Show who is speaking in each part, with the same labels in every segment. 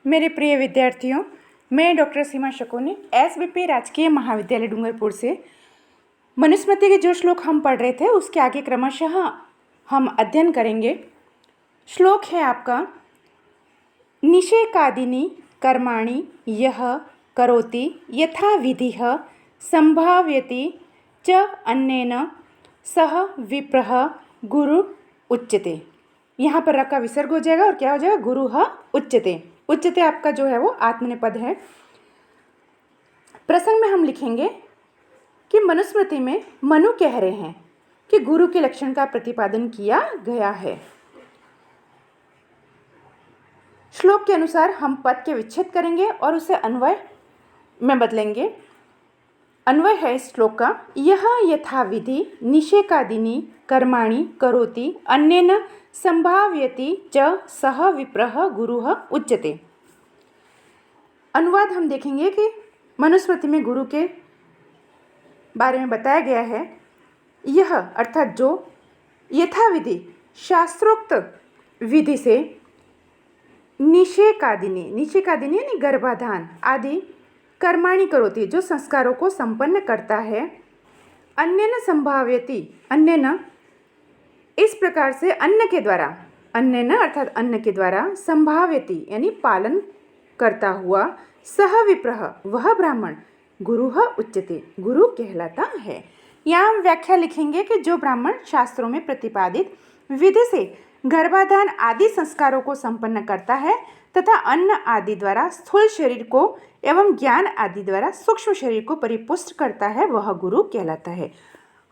Speaker 1: मेरे प्रिय विद्यार्थियों, मैं डॉक्टर सीमा शकुनी एसबीपी राजकीय महाविद्यालय डूंगरपुर से मनुस्मृति के जो श्लोक हम पढ़ रहे थे उसके आगे क्रमशः हम अध्ययन करेंगे। श्लोक है आपका, निषेकादिनी कर्माणि यह करोति यथा विधिः संभाव्यति च अन्येन सह विप्रः गुरु उच्यते। यहाँ पर रख का विसर्ग हो जाएगा और क्या हो जाएगा, गुरुः उच्यते। उच्यते आपका जो है वो आत्मनेपद है। प्रसंग में हम लिखेंगे कि मनुस्मृति में मनु कह रहे हैं कि गुरु के लक्षण का प्रतिपादन किया गया है। श्लोक के अनुसार हम पद के विच्छेद करेंगे और उसे अन्वय में बदलेंगे। अन्वय है इस श्लोक का, यह यथाविधि निषेकादिनी कर्माणि करोति अन्येन संभाव्यति च सह विप्रः गुरुः उच्यते। अनुवाद हम देखेंगे कि मनुस्मृति में गुरु के बारे में बताया गया है। यह अर्थात जो यथाविधि शास्त्रोक्त विधि से निषेकादिनी यानी गर्भाधान आदि कर्माणि करोति जो संस्कारों को संपन्न करता है, अन्येन संभाव्यति अन्येन इस प्रकार से अन्न के द्वारा, अन्येन अर्थात अन्न के द्वारा, संभाव्यति यानी पालन करता हुआ, सह विप्रः वह ब्राह्मण गुरुः उच्यते गुरु कहलाता है। यहाँ हम व्याख्या लिखेंगे कि जो ब्राह्मण शास्त्रों में प्रतिपादित विधि से गर्भाधान आदि संस्कारों को संपन्न करता है तथा अन्न आदि द्वारा स्थूल शरीर को एवं ज्ञान आदि द्वारा सूक्ष्म शरीर को परिपुष्ट करता है, वह गुरु कहलाता है।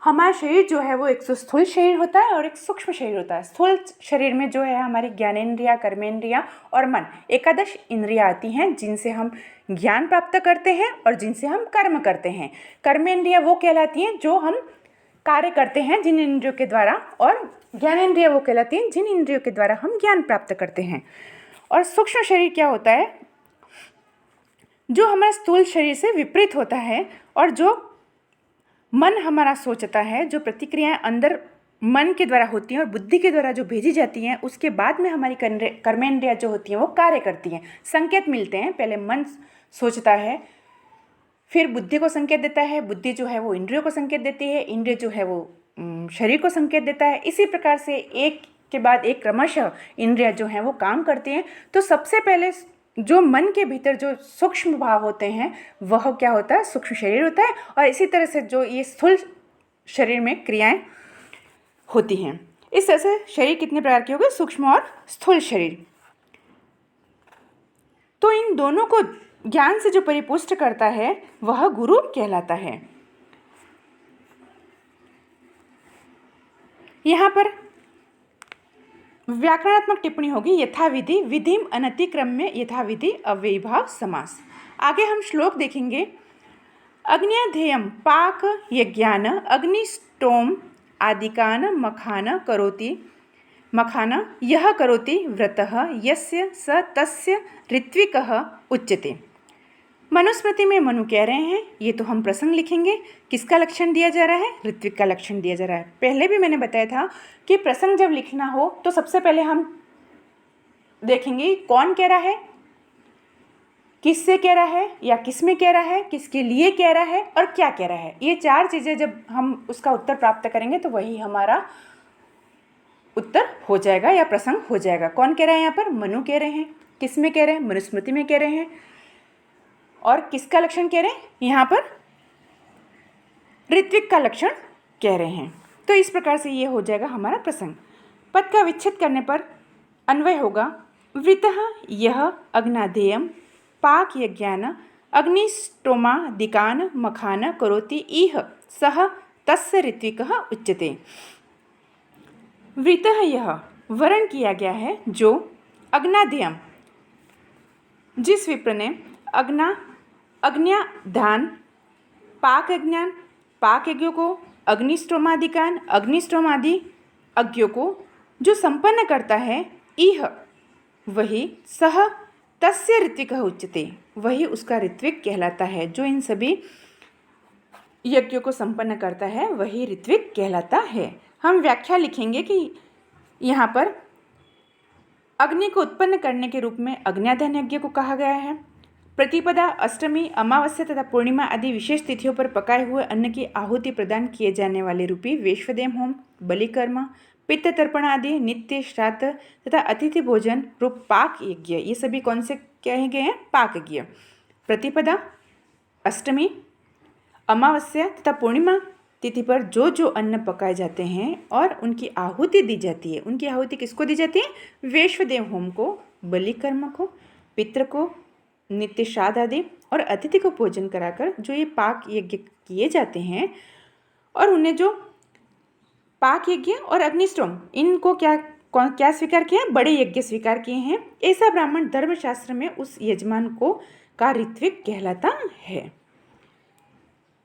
Speaker 1: हमारा शरीर जो है वो एक स्थूल शरीर होता है और एक सूक्ष्म शरीर होता है। स्थूल शरीर में जो है हमारी ज्ञानेंद्रिया, कर्मेंद्रिया और मन, एकादश इंद्रियाँ आती हैं जिनसे हम ज्ञान प्राप्त करते हैं और जिनसे हम कर्म करते हैं। कर्मेंद्रिया वो कहलाती हैं जो हम कार्य करते हैं जिन इंद्रियों के द्वारा, और ज्ञानेंद्रिया वो कहलाती हैं जिन इंद्रियों के द्वारा हम ज्ञान प्राप्त करते हैं। और सूक्ष्म शरीर क्या होता है, जो हमारे स्थूल शरीर से विपरीत होता है और जो मन हमारा सोचता है, जो प्रतिक्रियाएं अंदर मन के द्वारा होती हैं और बुद्धि के द्वारा जो भेजी जाती हैं, उसके बाद में हमारी कर्मेंद्रियाँ जो होती हैं वो कार्य करती हैं। संकेत मिलते हैं, पहले मन सोचता है, फिर बुद्धि को संकेत देता है, बुद्धि जो है वो इंद्रियों को संकेत देती है, इंद्रिय जो है वो शरीर को संकेत देता है। इसी प्रकार से एक के बाद एक क्रमशः इंद्रियाँ जो हैं वो काम करती हैं। तो सबसे पहले जो मन के भीतर जो सूक्ष्म भाव होते हैं वह क्या होता है, सूक्ष्म शरीर होता है। और इसी तरह से जो ये स्थूल शरीर में क्रियाएं होती हैं, इस तरह से शरीर कितने प्रकार के हो गए, सूक्ष्म और स्थूल शरीर। तो इन दोनों को ज्ञान से जो परिपुष्ट करता है वह गुरु कहलाता है। यहाँ पर व्याकरणात्मक टिप्पणी होगी, यथाविधि विधिम अनतिक्रम्य यथाविधि अव्ययीभाव समास। आगे हम श्लोक देखेंगे, अग्न्यध्येयम पाक यज्ञान अग्निष्टोम आदिकान मखान करोति मखान यह करोति व्रतः यस्य स तस्य ऋत्विकः उच्यते। मनुस्मृति में मनु कह रहे हैं, ये तो हम प्रसंग लिखेंगे, किसका लक्षण दिया जा रहा है, ऋत्विक का लक्षण दिया जा रहा है। पहले भी मैंने बताया था कि प्रसंग जब लिखना हो तो सबसे पहले हम देखेंगे कौन कह रहा है, किससे कह रहा है या किस में कह रहा है, किसके लिए कह रहा है और क्या कह रहा है। ये चार चीज़ें जब हम उसका उत्तर प्राप्त करेंगे तो वही हमारा उत्तर हो जाएगा या प्रसंग हो जाएगा। कौन कह रहा है, यहाँ पर मनु कह रहे हैं, किस में कह रहे हैं, मनुस्मृति में कह रहे हैं, और किसका लक्षण कह रहे हैं, यहाँ पर ऋत्विक का लक्षण कह रहे हैं। तो इस प्रकार से ये हो जाएगा हमारा प्रसंग। पद का विच्छेद करने पर अन्वय होगा, वृतः यह अग्नादेयम पाक यज्ञान अग्निष्टोमादिकान मखान करोति इह सह तस्य ऋत्विकः उच्यते। वृतः यह वर्ण किया गया है जो अग्नादेयम, जिस विप्र ने अग्न्याधान पाक यज्ञों को, अग्निष्टोमादिकान अग्निष्टोम आदि यज्ञों को जो संपन्न करता है, इह वही सह तस्य ऋत्विकः उच्यते वही उसका ऋत्विक कहलाता है। जो इन सभी यज्ञों को संपन्न करता है वही ऋत्विक कहलाता है। हम व्याख्या लिखेंगे कि यहाँ पर अग्नि को उत्पन्न करने के रूप में अग्न्याधान यज्ञ को कहा गया है। प्रतिपदा, अष्टमी, अमावस्या तथा पूर्णिमा आदि विशेष तिथियों पर पकाए हुए अन्न की आहुति प्रदान किए जाने वाले रूपी वैश्वदेव होम, बलिकर्म, पित्त तर्पण आदि, नित्य श्राद्ध तथा अतिथि भोजन रूप पाक यज्ञ, ये सभी कौन से कहे गए हैं? पाक यज्ञ। प्रतिपदा, अष्टमी, अमावस्या तथा पूर्णिमा तिथि पर जो जो अन्न पकाए जाते हैं और उनकी आहुति दी जाती है, उनकी आहुति किसको दी जाती है? वैश्वदेव होम को, बलिकर्म को, पितृ को, नित्य श्राद्ध आदि और अतिथि को भोजन कराकर जो ये पाक यज्ञ किए जाते हैं, और उन्हें जो पाक यज्ञ और अग्निष्टोम, इनको क्या स्वीकार किया? बड़े यज्ञ स्वीकार किए हैं। ऐसा ब्राह्मण धर्मशास्त्र में उस यजमान को का ऋत्विक कहलाता है।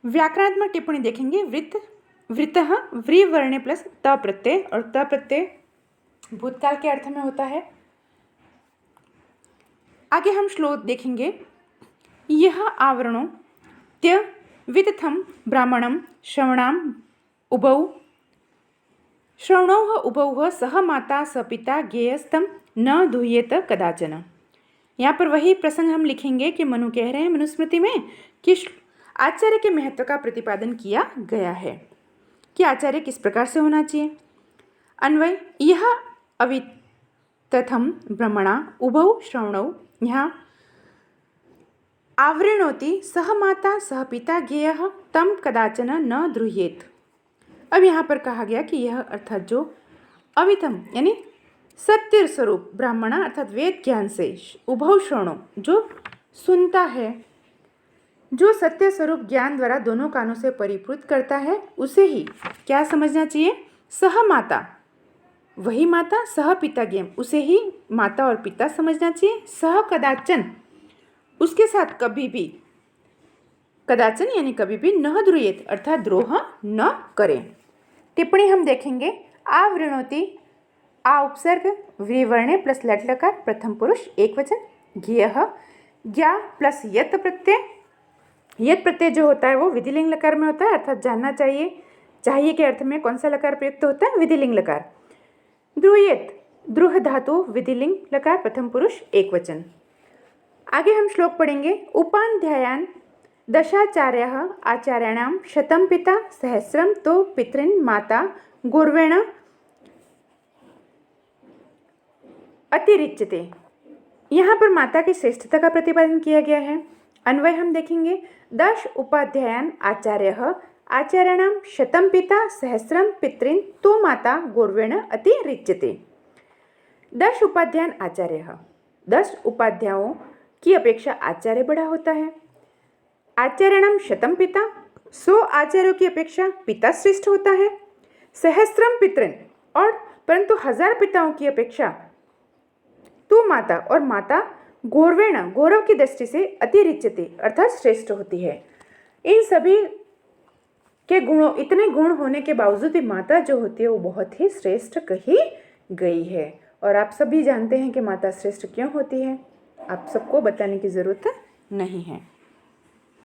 Speaker 1: व्याकरणात्मक टिप्पणी देखेंगे। वृतः व्री वर्णे प्लस त प्रत्यय, और त प्रत्यय भूतकाल के अर्थ में होता है। आगे हम श्लोक देखेंगे। यह आवरणो त्य वितथम ब्राह्मणम श्रवणाम उभौ श्रवणोः उभौ सह माता स पिता ज्ञेयस्तम न धूयेत कदाचन। यहाँ पर वही प्रसंग हम लिखेंगे कि मनु कह रहे हैं मनुस्मृति में कि आचार्य के महत्व का प्रतिपादन किया गया है कि आचार्य किस प्रकार से होना चाहिए। अन्वय, यह अवितथम ब्रह्मणा उभौ श्रवणौ, यहाँ आवृणोति सह माता सह पिता ज्ञेयः तम कदाचन न द्रुह्येत। अब यहाँ पर कहा गया कि यह अर्थात जो अवितम यानी सत्य स्वरूप ब्राह्मणा अर्थात वेद ज्ञान से, उभौ श्रवणों जो सुनता है, जो सत्य स्वरूप ज्ञान द्वारा दोनों कानों से परिपूत करता है, उसे ही क्या समझना चाहिए? सह माता, वही माता, सह पिता ज्ञेय, उसे ही माता और पिता समझना चाहिए। सह कदाचन, उसके साथ कभी भी, कदाचन यानी कभी भी, न द्रुह्येत अर्थात द्रोह न करें। टिप्पणी हम देखेंगे। आवृणोति, आ उपसर्ग, व्रीवर्णे प्लस लट लकार, प्रथम पुरुष एक वचन, ज्ञेयः, ज्ञा प्लस यत प्रत्यय, यत प्रत्यय जो होता है वो विधिलिंग लकार में होता है, अर्थात जानना चाहिए, चाहिए के अर्थ में कौन सा लकार प्रयुक्त होता है? विधिलिंग लकार। द्रुह्येत, द्रुह धातु, विधिलिंग लकार, प्रथम पुरुष एक वचन। आगे हम श्लोक पढ़ेंगे। उपाध्यायान दशाचार्यः आचार्याणां शतं पिता सहस्रम तो पितॄन् माता गौरवेण अतिरिच्यते। यहाँ पर माता की श्रेष्ठता का प्रतिपादन किया गया है। अन्वय हम देखेंगे। 10 उपाध्यायान आचार्यः आचार्याणां शतं पिता सहस्रम पितॄन् तो माता गौरवेण अतिरिच्यते। 10 उपाध्यायान आचार्यः, 10 उपाध्यायों की अपेक्षा आचार्य बड़ा होता है। आचार्याणां शतं पिता, 100 आचार्यों की अपेक्षा पिता श्रेष्ठ होता है। सहस्रम पितॄन्, और परंतु 1000 पिताओं की अपेक्षा तो माता, और माता गौरवेण, गौरव की दृष्टि से अतिरिच्यते अर्थात श्रेष्ठ होती है। इन सभी के गुणों, इतने गुण होने के बावजूद भी माता जो होती है वो बहुत ही श्रेष्ठ कही गई है। और आप सभी जानते हैं कि माता श्रेष्ठ क्यों होती है, आप सबको बताने की ज़रूरत नहीं है।